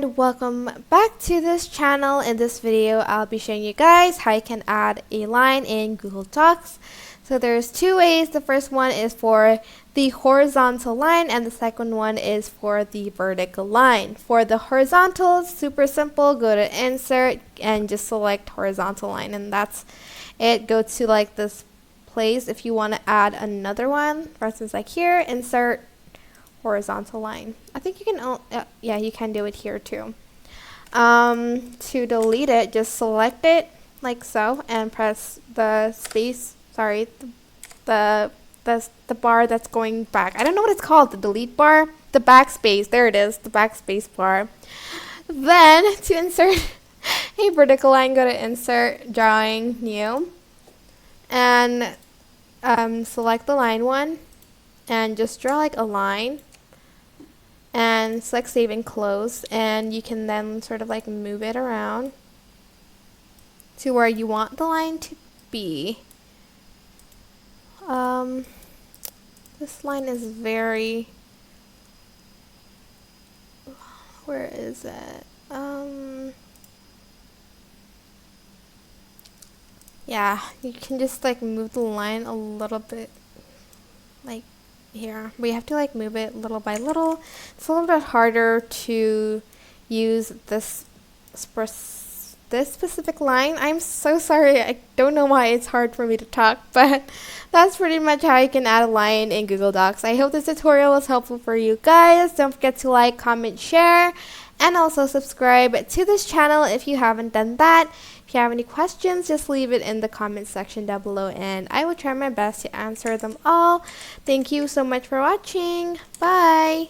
and welcome back to this channel. In this video I'll be showing you guys how you can add a line in Google Docs. So there's two ways. The first one is for the horizontal line and the second one is for the vertical line. For the horizontal, it's super simple. Go to insert and just select horizontal line, and that's it. Go to like this place if you want to add another one. For instance, like here, insert horizontal line. I think you can, yeah, you can do it here too. To delete it, just select it like so and press the space, sorry, the bar that's going back. I don't know what it's called, the delete bar, the backspace, there it is, the backspace bar. Then to insert a vertical line, go to insert, drawing, new, and select the line one and just draw like a line and select save and close, and you can then sort of like move it around to where you want the line to be. This line is very, where is it? Yeah, you can just like move the line a little bit like here. We have to like move it little by little. It's a little bit harder to use this specific line. I'm so sorry. I don't know why it's hard for me to talk, but that's pretty much how you can add a line in Google Docs. I hope this tutorial was helpful for you guys. Don't forget to like, comment, share, and also subscribe to this channel if you haven't done that. If you have any questions, just leave it in the comment section down below and I will try my best to answer them all. Thank you so much for watching. Bye!